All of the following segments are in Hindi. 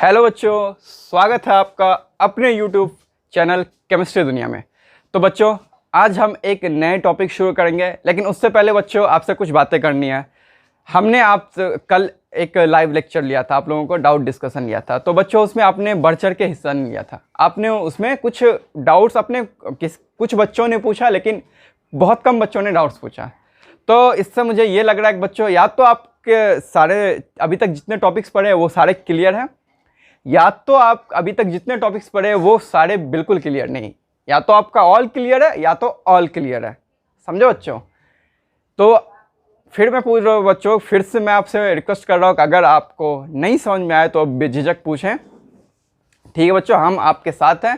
हेलो बच्चों, स्वागत है आपका अपने YouTube चैनल केमिस्ट्री दुनिया में। तो बच्चों, आज हम एक नए टॉपिक शुरू करेंगे, लेकिन उससे पहले बच्चों आपसे कुछ बातें करनी है। हमने कल एक लाइव लेक्चर लिया था, आप लोगों को डाउट डिस्कशन लिया था। तो बच्चों उसमें आपने बढ़ चढ़ के हिस्सा नहीं लिया था। आपने उसमें कुछ डाउट्स कुछ बच्चों ने पूछा, लेकिन बहुत कम बच्चों ने डाउट्स पूछा। तो इससे मुझे ये लग रहा है कि बच्चों या तो आपके सारे अभी तक जितने टॉपिक्स पढ़े हैं वो सारे क्लियर हैं, या तो आप अभी तक जितने टॉपिक्स पढ़े हैं वो सारे बिल्कुल क्लियर नहीं। या तो आपका ऑल क्लियर है या तो ऑल क्लियर है। समझे बच्चों? तो फिर मैं पूछ रहा हूँ बच्चों, फिर से मैं आपसे रिक्वेस्ट कर रहा हूँ कि अगर आपको नहीं समझ में आए तो बेझिझक पूछें। ठीक है बच्चों, हम आपके साथ हैं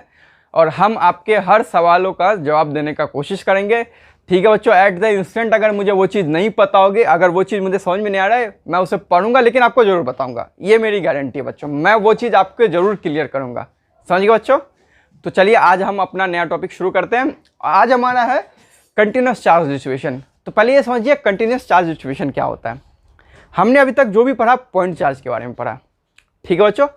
और हम आपके हर सवालों का जवाब देने का कोशिश करेंगे। ठीक है बच्चों, एट द इंस्टेंट अगर मुझे वो चीज़ नहीं पता होगी, अगर वो चीज़ मुझे समझ में नहीं आ रहा है, मैं उसे पढ़ूंगा लेकिन आपको ज़रूर बताऊंगा। ये मेरी गारंटी है बच्चों, मैं वो चीज़ आपको ज़रूर क्लियर करूंगा। समझ गए बच्चों? तो चलिए आज हम अपना नया टॉपिक शुरू करते हैं। आज हमारा है कंटिन्यूस चार्ज डिस्ट्रीब्यूशन। तो पहले ये समझिए कंटिन्यूस चार्ज डिस्ट्रीब्यूशन क्या होता है। हमने अभी तक जो भी पढ़ा पॉइंट चार्ज के बारे में पढ़ा। ठीक है बच्चों,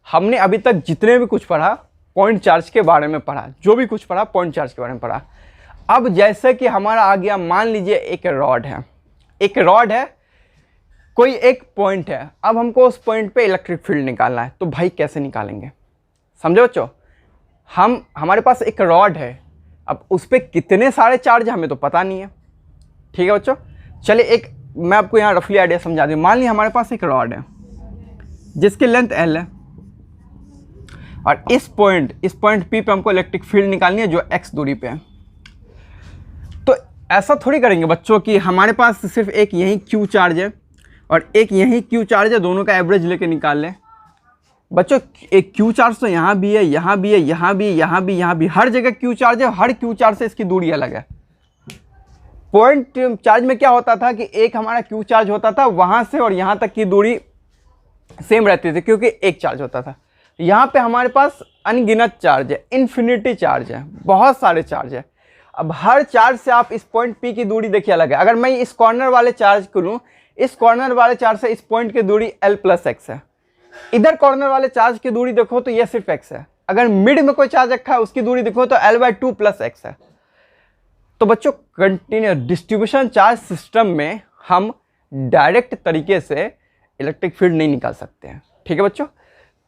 हमने अभी तक जितने भी कुछ पढ़ा पॉइंट चार्ज के बारे में पढ़ा, जो भी कुछ पढ़ा पॉइंट चार्ज के बारे में पढ़ा। अब जैसे कि हमारा आ गया, मान लीजिए एक रॉड है, कोई एक पॉइंट है। अब हमको उस पॉइंट पे इलेक्ट्रिक फील्ड निकालना है, तो भाई कैसे निकालेंगे? समझे बच्चों? हमारे पास एक रॉड है, अब उस पर कितने सारे चार्ज हमें तो पता नहीं है। ठीक है बच्चों, चलिए मैं आपको यहाँ रफली आइडिया समझा दूँ। मान लीजिए हमारे पास एक रॉड है जिसकी लेंथ L है, और इस पॉइंट P पे हमको इलेक्ट्रिक फील्ड निकालनी है जो x दूरी पे है। तो ऐसा थोड़ी करेंगे बच्चों कि हमारे पास सिर्फ एक यही Q चार्ज है और एक यही Q चार्ज है, दोनों का एवरेज लेके निकाल लें। बच्चों एक Q चार्ज तो यहाँ भी है, यहाँ भी है, यहाँ भी, यहाँ भी, यहाँ भी, हर जगह Q चार्ज है। हर Q चार्ज से इसकी दूरी अलग है। पॉइंट चार्ज में क्या होता था कि एक हमारा Q चार्ज होता था, वहाँ से और यहाँ तक की दूरी सेम रहती थी क्योंकि एक चार्ज होता था। यहाँ पे हमारे पास अनगिनत चार्ज है, इन्फिनिटी चार्ज है, बहुत सारे चार्ज है। अब हर चार्ज से आप इस पॉइंट P की दूरी देखिए अलग है। अगर मैं इस कॉर्नर वाले चार्ज को लूँ, इस कॉर्नर वाले चार्ज से इस पॉइंट की दूरी L प्लस एक्स है। इधर कॉर्नर वाले चार्ज की दूरी देखो तो ये सिर्फ x है। अगर मिड में कोई चार्ज रखा है उसकी दूरी देखो तो L/2 प्लस एक्स है। तो बच्चों कंटिन्यूस डिस्ट्रीब्यूशन चार्ज सिस्टम में हम डायरेक्ट तरीके से इलेक्ट्रिक फील्ड नहीं निकाल सकते हैं। ठीक है बच्चों?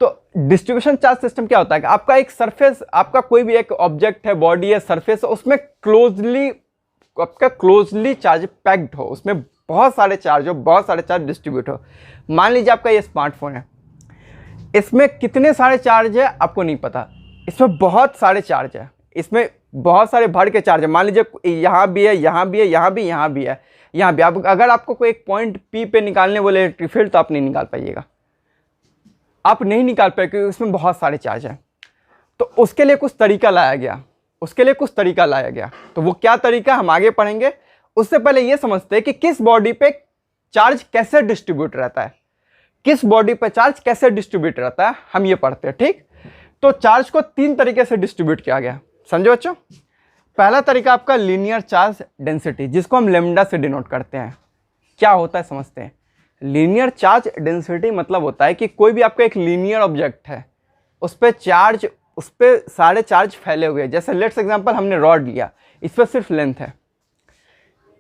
तो डिस्ट्रीब्यूशन चार्ज सिस्टम क्या होता है कि आपका एक सरफेस, आपका कोई भी एक ऑब्जेक्ट है, बॉडी है, सरफेस है, उसमें क्लोजली चार्ज पैक्ड हो, उसमें बहुत सारे चार्ज हो, बहुत सारे चार्ज डिस्ट्रीब्यूट हो। मान लीजिए आपका ये स्मार्टफोन है, इसमें कितने सारे चार्ज है आपको नहीं पता, इसमें बहुत सारे चार्ज है, इसमें बहुत सारे भर के चार्ज है। मान लीजिए यहाँ भी है, यहाँ भी है, यहाँ भी, यहाँ भी है, यहाँ भी। अगर आपको कोई एक पॉइंट P पे निकालने बोले इलेक्ट्रिक फील्ड तो आप नहीं निकाल पाइएगा, आप नहीं निकाल पाए क्योंकि उसमें बहुत सारे चार्ज हैं। तो उसके लिए कुछ तरीका लाया गया, तो वो क्या तरीका हम आगे पढ़ेंगे। उससे पहले ये समझते हैं कि किस बॉडी पे चार्ज कैसे डिस्ट्रीब्यूट रहता है, हम ये पढ़ते हैं। ठीक, तो चार्ज को 3 तरीके से डिस्ट्रीब्यूट किया गया। समझो बच्चों? पहला तरीका आपका लीनियर चार्ज डेंसिटी, जिसको हम लेमडा से डिनोट करते हैं। क्या होता है समझते हैं? लीनियर चार्ज डेंसिटी मतलब होता है कि कोई भी आपका एक लीनियर ऑब्जेक्ट है, उस पर सारे चार्ज फैले हुए हैं। जैसे लेट्स एग्जांपल हमने रॉड लिया, इस पर सिर्फ लेंथ है,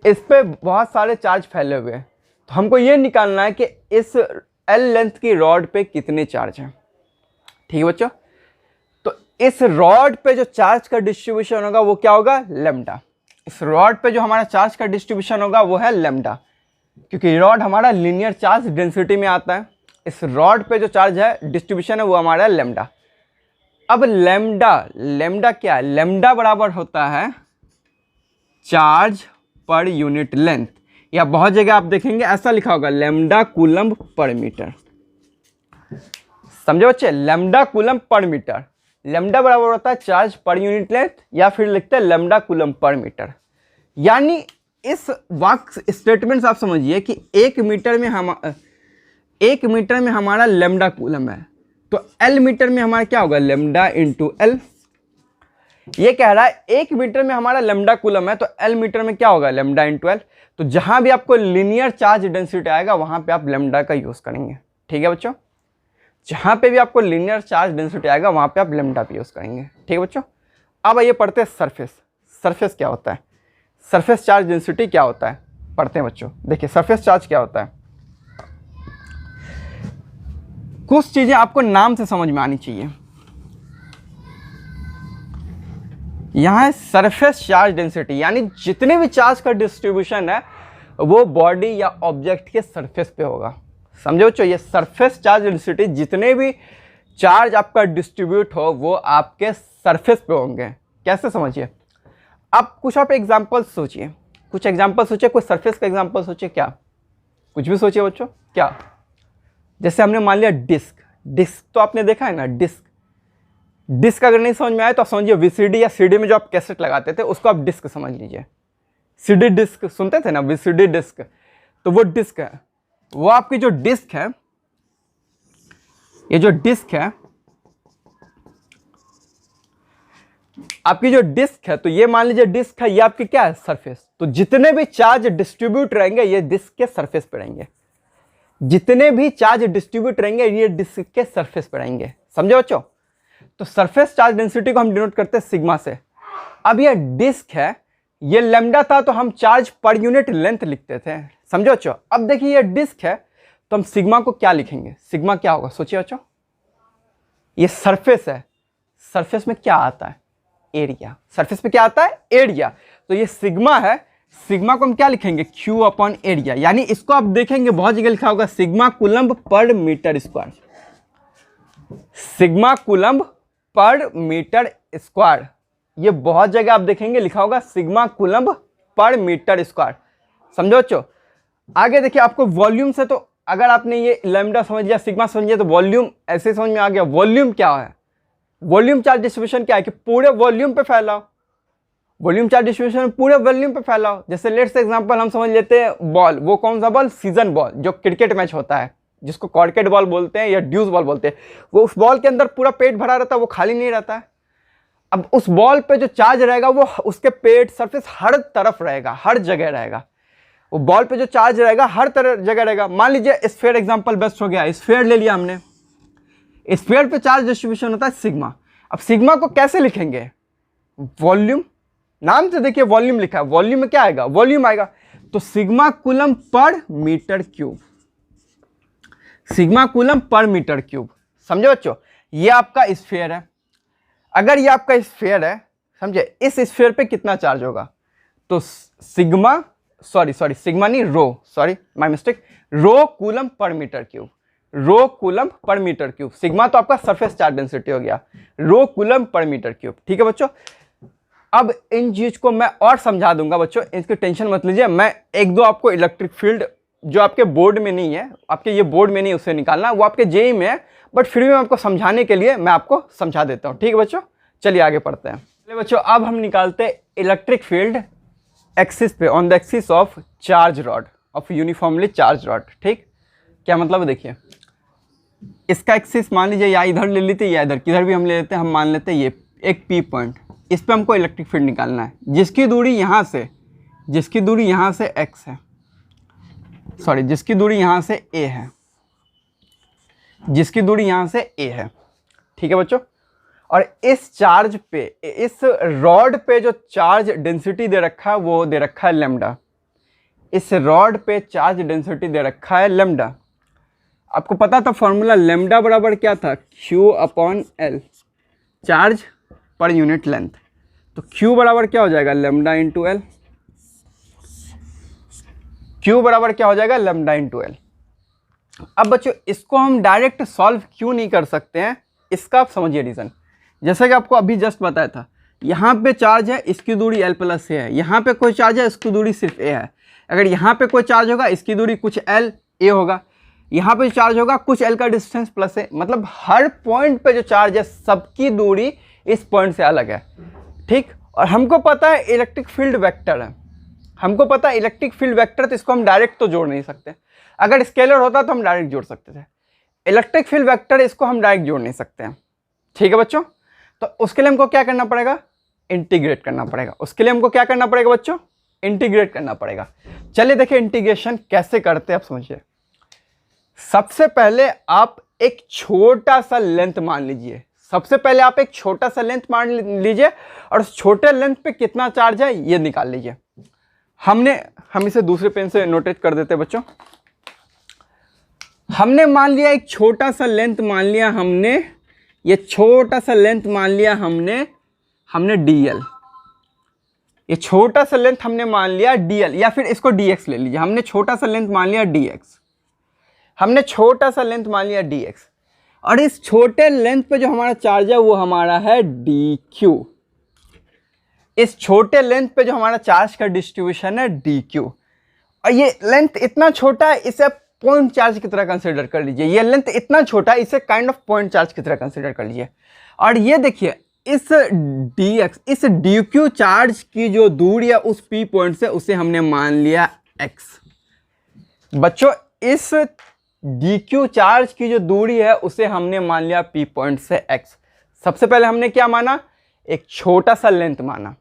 इस पर बहुत सारे चार्ज फैले हुए हैं। तो हमको ये निकालना है कि इस L लेंथ की रॉड पे कितने चार्ज हैं। ठीक है बच्चों? तो इस रॉड पे जो चार्ज का डिस्ट्रीब्यूशन होगा वो क्या होगा? लेमडा। इस रॉड पे जो हमारा चार्ज का डिस्ट्रीब्यूशन होगा वो है लेमडा, क्योंकि रॉड हमारा लीनियर चार्ज डेंसिटी में आता है। इस रॉड पे जो चार्ज है डिस्ट्रीब्यूशन है वो हमारा लेमडा। अब लेमडा क्या है? लेमडा बराबर होता है चार्ज पर यूनिट लेंथ, या बहुत जगह आप देखेंगे ऐसा लिखा होगा लेमडा कूलम्ब पर मीटर। समझे बच्चे? Lambda coulomb per metre. Lambda बराबर होता है चार्ज पर यूनिट लेंथ, या फिर लिखते हैं लेमडा कूलम्ब पर मीटर। यानी इस वाक्य स्टेटमेंट आप समझिए कि 1 मीटर में हमारा लेमडा कूलम है, तो L मीटर में हमारा क्या होगा? Lambda into L। ये कह रहा है 1 मीटर में हमारा लेमडा कूलम है, तो L मीटर में क्या होगा? Lambda into L। तो जहां भी आपको लीनियर चार्ज डेंसिटी आएगा वहां पे आप लेमडा का यूज करेंगे। ठीक है बच्चों? जहाँ पे भी आपको लीनियर चार्ज डेंसिटी आएगा वहाँ पे आप लेमडा पी यूज़ करेंगे। ठीक है बच्चों, अब आइए पढ़ते हैं सरफेस। सरफेस क्या होता है, सरफेस चार्ज डेंसिटी क्या होता है, पढ़ते हैं बच्चों। देखिए सरफेस चार्ज क्या होता है, कुछ चीज़ें आपको नाम से समझ में आनी चाहिए। यहाँ है सरफेस चार्ज डेंसिटी, यानी जितने भी चार्ज का डिस्ट्रीब्यूशन है वो बॉडी या ऑब्जेक्ट के सरफेस पे होगा। समझो बच्चों, ये सरफेस चार्ज डेंसिटी, जितने भी चार्ज आपका डिस्ट्रीब्यूट हो वो आपके सरफेस पे होंगे। कैसे समझिए, आप कुछ आप एग्जाम्पल सोचिए, कुछ एग्जाम्पल सोचिए, कोई सरफेस का एग्जाम्पल सोचिए, क्या कुछ भी सोचिए बच्चों। क्या, जैसे हमने मान लिया डिस्क, डिस्क तो आपने देखा है ना, डिस्क। डिस्क अगर नहीं समझ में आए तो आप समझिए वीसीडी या सीडी में जो आप कैसेट लगाते थे उसको आप डिस्क समझ लीजिए। सीडी डिस्क सुनते थे ना, वीसीडी डिस्क, तो वो डिस्क है। वो आपकी जो डिस्क है, ये जो डिस्क है आपकी जो डिस्क है, तो ये मान लीजिए डिस्क है, ये आपकी क्या है, सरफेस। तो जितने भी चार्ज डिस्ट्रीब्यूट रहेंगे ये डिस्क के सरफेस पे रहेंगे, जितने भी चार्ज डिस्ट्रीब्यूट रहेंगे ये डिस्क के सरफेस पे रहेंगे। समझे बच्चों, तो सरफेस चार्ज डेंसिटी को हम डिनोट करते हैं सिग्मा से। अब ये डिस्क है, ये लैम्डा था तो हम चार्ज पर यूनिट लेंथ लिखते थे। समझो बच्चों, अब देखिए ये डिस्क है तो हम सिग्मा को क्या लिखेंगे, सिग्मा क्या होगा, सोचिए बच्चों। ये सरफेस है, सरफेस में क्या आता है, एरिया। सरफेस पे क्या आता है, एरिया। तो ये सिग्मा है, सिग्मा को हम क्या लिखेंगे, क्यू अपॉन एरिया। यानी इसको आप देखेंगे बहुत जगह लिखा होगा sigma coulomb per metre square, sigma coulomb per metre square. ये बहुत जगह आप देखेंगे लिखा होगा sigma coulomb per metre square. समझो बच्चों, आगे देखिए आपको वॉल्यूम से, तो अगर आपने ये लैम्डा समझ लिया, सिग्मा समझ लिया, तो वॉल्यूम ऐसे समझ में आ गया। वॉल्यूम क्या है, वॉल्यूम चार्ज डिस्ट्रीब्यूशन क्या है कि पूरे वॉल्यूम पे फैलाओ, वॉल्यूम चार्ज डिस्ट्रीब्यूशन पूरे वॉल्यूम पे फैलाओ। जैसे लेट्स एग्जांपल हम समझ लेते हैं बॉल, वो कौन सा बॉल, सीजन बॉल, जो क्रिकेट मैच होता है जिसको कॉर्केट बॉल बोलते हैं या ड्यूस बॉल बोलते हैं। वो उस बॉल के अंदर पूरा पेट भरा रहता है, वो खाली नहीं रहता है। अब उस बॉल पे जो चार्ज रहेगा वो उसके पेट सरफेस हर तरफ रहेगा, हर जगह रहेगा। वो बॉल पे जो चार्ज रहेगा हर तरह जगह रहेगा। मान लीजिए स्फीयर एग्जांपल बेस्ट हो गया, स्फीयर ले लिया हमने, स्फीयर पे चार्ज डिस्ट्रीब्यूशन होता है सिग्मा। अब सिग्मा को कैसे लिखेंगे, वॉल्यूम, नाम से देखिए वॉल्यूम लिखा है, वॉल्यूम में क्या आएगा, वॉल्यूम आएगा। तो sigma coulomb per metre cube, sigma coulomb per metre cube. समझे बच्चों, ये आपका स्फीयर है। अगर ये आपका स्फीयर है, समझे, इस स्फीयर पे कितना चार्ज होगा, तो सिग्मा, सिग्मा नहीं, rho, sorry my mistake, rho coulomb per metre cube, rho coulomb per metre cube. Sigma तो आपका सरफेस चार्ज डेंसिटी हो गया, rho coulomb per metre cube. ठीक है बच्चों, अब इन चीज को मैं और समझा दूंगा बच्चों, इसकी टेंशन मत लीजिए। मैं एक दो आपको इलेक्ट्रिक फील्ड जो आपके बोर्ड में नहीं है, आपके ये बोर्ड में नहीं, उसे निकालना, वो आपके जेई में है, बट फिर भी मैं आपको समझाने के लिए मैं आपको समझा देता हूँ। ठीक है बच्चों, चलिए आगे पढ़ते हैं। चलिए बच्चों, अब हम निकालते हैं इलेक्ट्रिक फील्ड एक्सिस पे, on the axis of charge rod, of uniformly charge rod. ठीक, क्या मतलब है, देखिए इसका एक्सिस मान लीजिए या इधर ले लेते या इधर, किधर भी हम ले लेते हैं। हम मान लेते हैं ये एक पी पॉइंट, इस पे हमको इलेक्ट्रिक फील्ड निकालना है, जिसकी दूरी यहाँ से, जिसकी दूरी यहाँ से x है, सॉरी जिसकी दूरी यहाँ से a है, जिसकी दूरी यहाँ से a है। ठीक है बच्चों, और इस चार्ज पे, इस रॉड पे जो चार्ज डेंसिटी दे रखा है वो दे रखा है लैम्डा। इस रॉड पे चार्ज डेंसिटी दे रखा है लैम्डा। आपको पता था फॉर्मूला, लैम्डा बराबर क्या था, Q upon L, charge per unit length. तो Q बराबर क्या हो जाएगा, लैम्डा इंटू L, Q बराबर क्या हो जाएगा, लैम्डा इंटू L। अब बच्चों इसको हम डायरेक्ट सॉल्व क्यों नहीं कर सकते हैं, इसका आप समझिए रीज़न। जैसा कि आपको अभी जस्ट बताया था, यहाँ पे चार्ज है, इसकी दूरी L प्लस A है, यहाँ पे कोई चार्ज है, इसकी दूरी सिर्फ A है। अगर यहाँ पे कोई चार्ज होगा, इसकी दूरी कुछ L A होगा, यहाँ पे चार्ज होगा कुछ L का डिस्टेंस प्लस A, मतलब हर पॉइंट पे जो चार्ज है सबकी दूरी इस पॉइंट से अलग है। ठीक, और हमको पता है इलेक्ट्रिक फील्ड वेक्टर है, हमको पता है इलेक्ट्रिक फील्ड वेक्टर, तो इसको हम डायरेक्ट तो जोड़ नहीं सकते। अगर स्केलर होता तो हम डायरेक्ट जोड़ सकते थे, इलेक्ट्रिक फील्ड वेक्टर इसको हम डायरेक्ट जोड़ नहीं सकते हैं। ठीक है बच्चों, तो उसके लिए हमको क्या करना पड़ेगा, इंटीग्रेट करना पड़ेगा। उसके लिए हमको क्या करना पड़ेगा बच्चों, इंटीग्रेट करना पड़ेगा। चलिए देखिए इंटीग्रेशन कैसे करते हैं आप समझिए। सबसे पहले आप एक छोटा सा लेंथ मान लीजिए। सबसे पहले आप एक छोटा सा लेंथ मान लीजिए और उस छोटे लेंथ पे कितना चार्ज है ये निकाल लीजिए। हम इसे दूसरे पेन से नोटेट कर देते हैं बच्चों। हमने मान लिया एक छोटा सा लेंथ मान लिया हमने, ये छोटा सा लेंथ मान लिया हमने dl, ये छोटा सा लेंथ हमने मान लिया dl, या फिर इसको dx ले लीजिए। हमने छोटा सा लेंथ मान लिया dx, हमने छोटा सा लेंथ मान लिया dx, और इस छोटे लेंथ पे जो हमारा चार्ज है वो हमारा है dq। इस छोटे लेंथ पे जो हमारा चार्ज का डिस्ट्रीब्यूशन है dq, और ये लेंथ इतना छोटा है इसे पॉइंट चार्ज की तरह कंसीडर कर लीजिए। ये लेंथ इतना छोटा है इसे काइंड ऑफ पॉइंट चार्ज की तरह कंसीडर कर लीजिए। और ये देखिए इस dx, इस dq चार्ज की जो दूरी है उस p पॉइंट से उसे हमने मान लिया x। बच्चों इस dq चार्ज की जो दूरी है उसे हमने मान लिया p पॉइंट से x। सबसे पहले हमने क्या माना, एक छोटा सा लेंथ माना।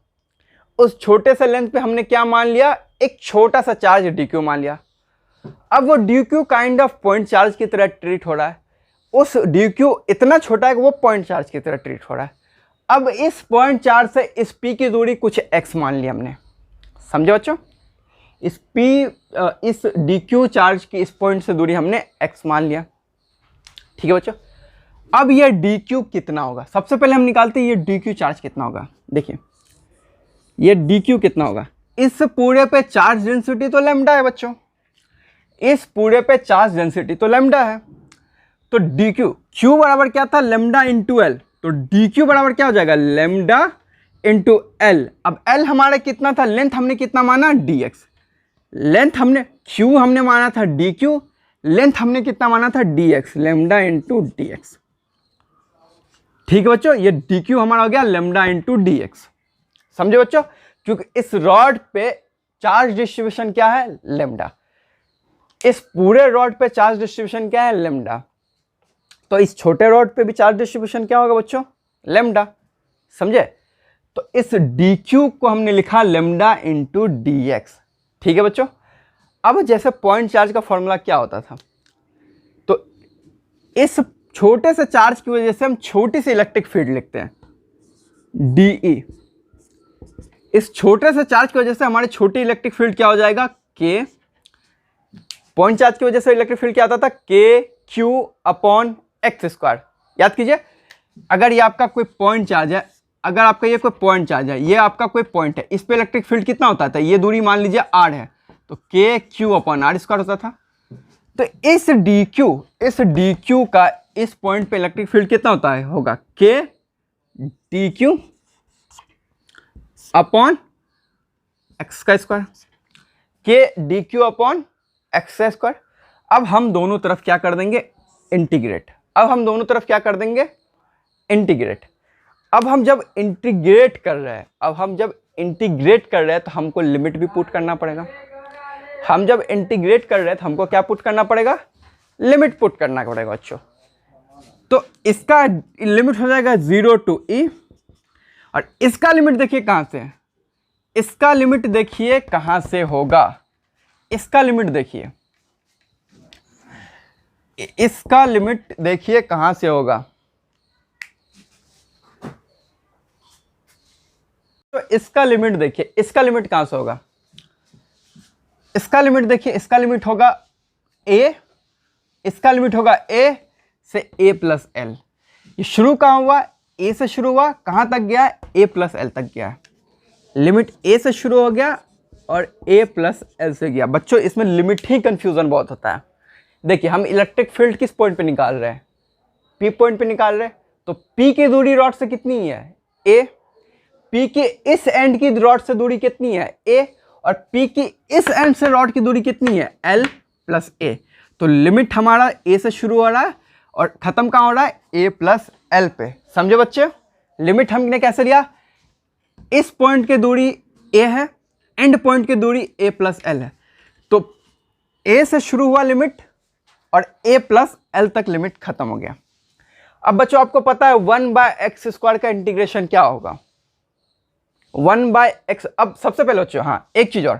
उस छोटे से लेंथ पे हमने क्या मान लिया, एक छोटा सा चार्ज dq मान लिया। अब वो dq kind of point charge की तरह ट्रीट हो रहा है। उस dq इतना छोटा है कि वो पॉइंट चार्ज की तरह ट्रीट हो रहा है। अब इस पॉइंट चार्ज से इस p की दूरी कुछ x मान लिया हमने, समझे बच्चों। इस dq चार्ज की इस पॉइंट से दूरी हमने x मान लिया, ठीक है बच्चों। अब ये dq कितना होगा, सबसे पहले हम निकालते हैं ये dq चार्ज कितना होगा। देखिए ये dq कितना होगा, इस पूरे पे चार्ज डेंसिटी तो लैम्डा है बच्चों, इस पूरे पे चार्ज डेंसिटी तो लैम्डा है। तो dq, q बराबर क्या था, लैम्डा इंटू एल, तो dq बराबर क्या हो जाएगा, लैम्डा इंटू एल। अब l हमारा कितना था, लेंथ हमने कितना माना dx, लेंथ हमने q हमने माना था dq, लेंथ हमने कितना माना था dx, लैम्डा इंटू dx। ठीक है बच्चों, ये dq हमारा हो गया लैम्डा इंटू dx, समझे बच्चों। क्योंकि इस रॉड पे चार्ज डिस्ट्रीब्यूशन क्या है, लैम्डा। इस पूरे रॉड पे चार्ज डिस्ट्रीब्यूशन क्या है, लैम्डा। तो इस छोटे रॉड पे भी चार्ज डिस्ट्रीब्यूशन क्या होगा बच्चों, लैम्डा, समझे। तो इस dq को हमने लिखा लैम्डा इंटू dx, ठीक है बच्चों। अब जैसे पॉइंट चार्ज का फॉर्मूला क्या होता था, तो इस छोटे से चार्ज की वजह से हम छोटी सी इलेक्ट्रिक फील्ड लिखते हैं dE। इस छोटे से चार्ज की वजह से हमारी छोटी इलेक्ट्रिक फील्ड क्या हो जाएगा, k। पॉइंट चार्ज की वजह से इलेक्ट्रिक फील्ड क्या आता था, kq अपॉन एक्स स्क्वायर। याद कीजिए, अगर ये आपका कोई पॉइंट चार्ज है, अगर आपका ये कोई पॉइंट चार्ज है, ये आपका कोई पॉइंट है, इस पे इलेक्ट्रिक फील्ड कितना होता था, ये दूरी मान लीजिए r है, तो kq अपॉन r स्क्वायर होता था। तो इस dq का इस पॉइंट पे इलेक्ट्रिक फील्ड कितना होता है, होगा k dq अपॉन एक्स का square, k dq upon x का स्क्वायर। अब हम दोनों तरफ क्या कर देंगे, इंटीग्रेट। अब हम दोनों तरफ क्या कर देंगे, इंटीग्रेट। अब हम जब इंटीग्रेट कर रहे हैं, तो हमको लिमिट भी पुट करना पड़ेगा। हम जब इंटीग्रेट कर रहे हैं तो हमको क्या पुट करना पड़ेगा, लिमिट पुट करना पड़ेगा बच्चों। तो इसका लिमिट हो जाएगा 0 टू e, और इसका लिमिट देखिए कहां से है, इसका लिमिट देखिए कहां से होगा, इसका लिमिट देखिए, इसका लिमिट देखिए कहां से होगा। तो इसका लिमिट देखिए, इसका लिमिट कहां से होगा, इसका लिमिट देखिए, इसका लिमिट होगा a, इसका लिमिट होगा a से a प्लस एल। ये शुरू कहां हुआ, a से शुरू हुआ, कहां तक गया, a प्लस एल तक गया। लिमिट a से शुरू हो गया और a प्लस एल से गया। बच्चों इसमें लिमिट ही कंफ्यूजन बहुत होता है। देखिए हम इलेक्ट्रिक फील्ड किस पॉइंट पे निकाल रहे हैं, p पॉइंट पे निकाल रहे हैं, तो p की दूरी रॉड से कितनी है, a। p के इस एंड की रॉड से दूरी कितनी है, a, और p की इस एंड से रॉड की दूरी कितनी है, l प्लस a। तो लिमिट हमारा a से शुरू हो रहा है और खत्म कहाँ हो रहा है, a प्लस एल पे। समझे बच्चे, लिमिट हमने कैसे लिया, इस पॉइंट की दूरी a है, एंड पॉइंट की दूरी a प्लस एल है, तो a से शुरू हुआ लिमिट और a प्लस एल तक लिमिट खत्म हो गया। अब बच्चों आपको पता है 1/x स्क्वायर का इंटीग्रेशन क्या होगा, 1/x। अब सबसे पहले बच्चों हाँ एक चीज और,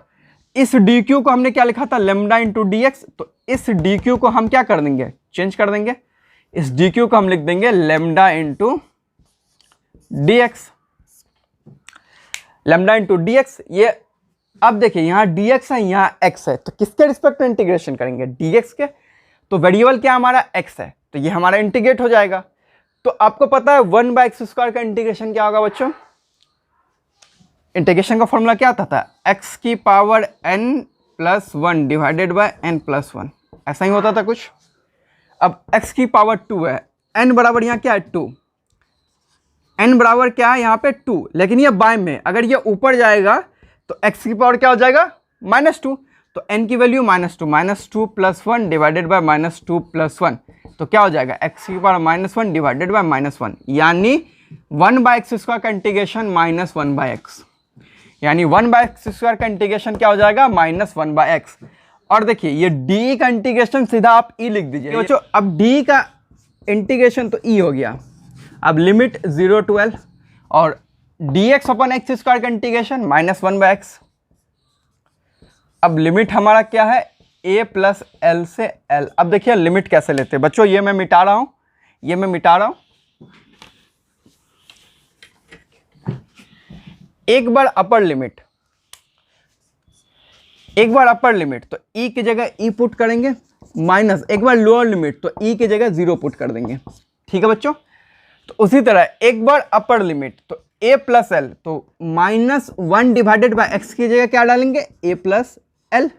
इस dq को हमने क्या लिखा था, लैम्डा इंटू dx, तो इस dq को हम क्या कर देंगे, चेंज कर देंगे। इस डी क्यू को हम लिख देंगे lambda into D x, lambda into D x. ये अब देखिए यहाँ डी एक्स है, यहाँ एक्स है, तो किसके रिस्पेक्ट में इंटीग्रेशन करेंगे, डी एक्स के। तो वेरिएबल क्या हमारा एक्स है, तो ये हमारा इंटीग्रेट हो जाएगा। तो आपको पता है 1/x² का इंटीग्रेशन क्या होगा बच्चों, इंटीग्रेशन का फॉर्मूला क्या आता था, x की power n+1 divided by n+1, ऐसा ही होता था कुछ। अब x की पावर 2 है, n बराबर यहाँ क्या है 2, n बराबर क्या है यहाँ पे 2, लेकिन ये बाय में, अगर ये ऊपर जाएगा तो x की पावर क्या हो जाएगा -2, तो n की वैल्यू -2 + 1 डिवाइडेड बाय -2 + 1, तो क्या हो जाएगा x की पावर -1 डिवाइडेड बाय -1, यानी 1/x² का इंटीग्रेशन -1/x, यानी 1/x² का इंटीग्रेशन क्या हो जाएगा -1/x। और देखिए ये d का इंटीग्रेशन सीधा आप e लिख दीजिए बच्चों। अब d का इंटीग्रेशन तो e हो गया, अब लिमिट 0 to l, और dx/x² का इंटीग्रेशन -1/x। अब लिमिट हमारा क्या है a + l से l। अब देखिए लिमिट कैसे लेते हैं बच्चों, ये मैं मिटा रहा हूं, ये मैं मिटा रहा हूं। एक बार अपर लिमिट, एक बार अपर लिमिट तो e की जगह e पुट करेंगे, माइनस एक बार लोअर लिमिट तो e की जगह 0 पुट कर देंगे, ठीक है बच्चों। तो उसी तरह एक बार अपर लिमिट तो a + l, तो -1 डिवाइडेड बाय x की जगह क्या डालेंगे a + l,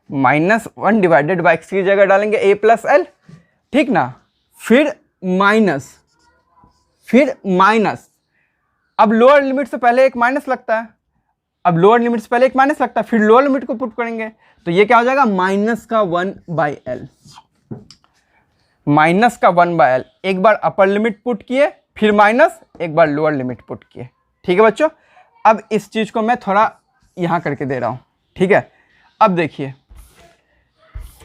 -1 divided by x की जगह डालेंगे a + l, ठीक ना। फिर माइनस, अब लोअर लिमिट से पहले एक माइनस लगता है, अब लोअर लिमिट से पहले एक माइनस लगता है, फिर लोअर लिमिट को पुट करेंगे, तो ये क्या हो जाएगा -1/l, -1/l। एक बार अपर लिमिट पुट किए, फिर माइनस, एक बार लोअर लिमिट पुट किए, ठीक है बच्चों। अब इस चीज को मैं थोड़ा यहां करके दे रहा हूं, ठीक है। अब देखिए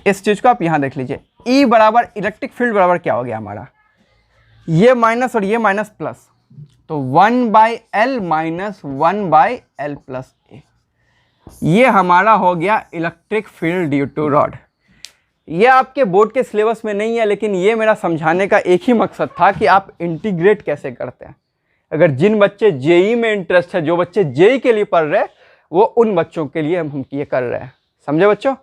इस चीज को आप यहां देख लीजिए, E बराबर इलेक्ट्रिक फील्ड बराबर क्या हो गया हमारा, ये माइनस और ये माइनस प्लस, तो 1/l - 1/l + a, ये हमारा हो गया electric field due to rod. ये आपके बोर्ड के सिलेबस में नहीं है, लेकिन ये मेरा समझाने का एक ही मकसद था कि आप इंटीग्रेट कैसे करते हैं। अगर जिन बच्चे जेई में इंटरेस्ट है, जो बच्चे जेई के लिए पढ़ रहे हैं, वो उन बच्चों के लिए हम ये कर रहे हैं, समझे बच्चों।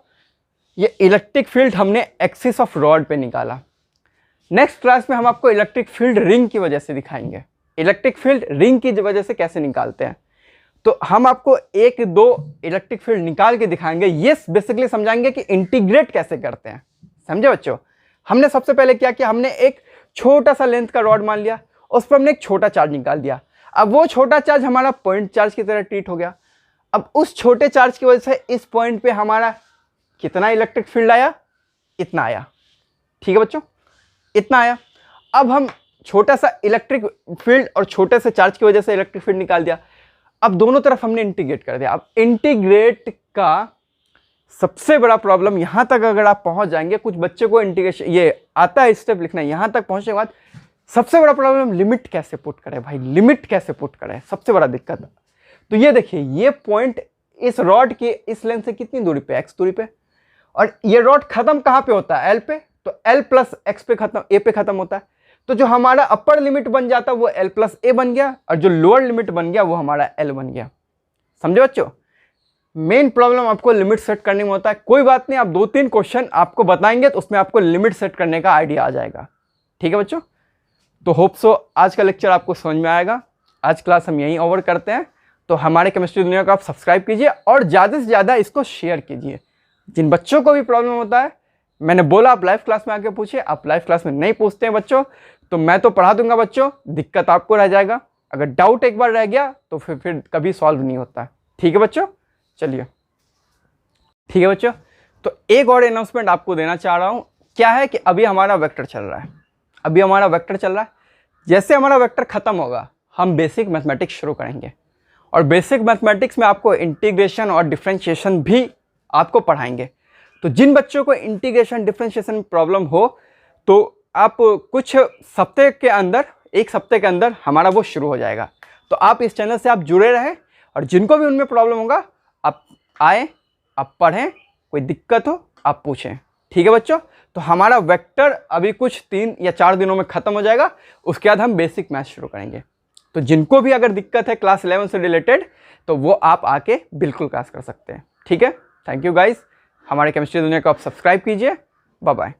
ये इलेक्ट्रिक फील्ड हमने एक्सिस ऑफ रॉड पे निकाला। नेक्स्ट क्लास में हम आपको इलेक्ट्रिक फील्ड रिंग की वजह से दिखाएंगे, इलेक्ट्रिक फील्ड रिंग की वजह से कैसे निकालते हैं। तो हम आपको 1-2 इलेक्ट्रिक फील्ड निकाल के दिखाएंगे, ये बेसिकली समझाएंगे कि इंटीग्रेट कैसे करते हैं, समझे बच्चों। हमने सबसे पहले क्या किया, हमने एक छोटा सा लेंथ का रॉड मान लिया, उस पर हमने एक छोटा चार्ज निकाल दिया। अब वो छोटा चार्ज हमारा पॉइंट चार्ज की तरह ट्रीट हो गया। अब उस छोटे चार्ज की वजह से इस पॉइंट पे हमारा कितना इलेक्ट्रिक फील्ड आया, इतना आया, ठीक है बच्चों, इतना आया। अब हम छोटा सा इलेक्ट्रिक फील्ड और छोटे से चार्ज की वजह से इलेक्ट्रिक फील्ड निकाल दिया। अब दोनों तरफ हमने इंटीग्रेट कर दिया। अब इंटीग्रेट का सबसे बड़ा प्रॉब्लम, यहां तक अगर आप पहुंच जाएंगे, कुछ बच्चे को इंटीग्रेशन ये आता है स्टेप लिखना, यहां तक पहुंचने के बाद सबसे बड़ा प्रॉब्लम लिमिट कैसे पुट करें भाई, लिमिट कैसे पुट करें, सबसे बड़ा दिक्कत है। तो ये देखिए, ये पॉइंट इस रॉड के इस लेंथ से कितनी दूरी पे, x दूरी पे, और ये रॉड खत्म कहां पे होता है, l पे, तो l + x पे खत्म, a पे खत्म होता है। तो जो हमारा अपर लिमिट बन जाता वो l + a बन गया, और जो लोअर लिमिट बन गया वो हमारा l बन गया, समझे बच्चों। मेन प्रॉब्लम आपको लिमिट सेट करने में होता है। कोई बात नहीं, आप 2-3 क्वेश्चन आपको बताएंगे तो उसमें आपको लिमिट सेट करने का आइडिया आ जाएगा, ठीक है बच्चों। तो होप सो आज का लेक्चर आपको समझ में आएगा। आज क्लास हम यहीं ओवर करते हैं। तो हमारे केमिस्ट्री दुनिया को आप सब्सक्राइब कीजिए और ज़्यादा से ज़्यादा इसको शेयर कीजिए। जिन बच्चों को भी प्रॉब्लम होता है, मैंने बोला आप लाइव क्लास में आके पूछिए, आप लाइव क्लास में नहीं पूछते हैं बच्चों तो मैं तो पढ़ा दूंगा बच्चों, दिक्कत आपको रह जाएगा। अगर डाउट एक बार रह गया तो फिर कभी सॉल्व नहीं होता, ठीक है बच्चों। चलिए ठीक है बच्चों, तो एक और अनाउंसमेंट आपको देना चाह रहा हूँ। क्या है कि अभी हमारा वेक्टर चल रहा है, अभी हमारा वेक्टर चल रहा है। जैसे हमारा वेक्टर खत्म होगा हम बेसिक मैथमेटिक्स शुरू करेंगे, और बेसिक मैथमेटिक्स में आपको इंटीग्रेशन और डिफरेंशिएशन भी आपको पढ़ाएंगे। तो जिन बच्चों को इंटीग्रेशन डिफरेंशिएशन में प्रॉब्लम हो तो आप कुछ सप्ताह के अंदर, एक सप्ताह के अंदर हमारा वो शुरू हो जाएगा। तो आप इस चैनल से आप जुड़े रहें, और जिनको भी उनमें प्रॉब्लम होगा आप आए, आप पढ़ें, कोई दिक्कत हो आप पूछें, ठीक है बच्चों, तो हमारा वेक्टर अभी कुछ 3 या 4 दिनों में ख़त्म हो जाएगा, उसके बाद हम बेसिक मैथ शुरू करेंगे। तो जिनको भी अगर दिक्कत है क्लास 11 से रिलेटेड तो वो आप आके बिल्कुल क्लास कर सकते हैं। ठीक है, थैंक यू गाइस, हमारे केमिस्ट्री दुनिया को आप सब्सक्राइब कीजिए। Bye bye.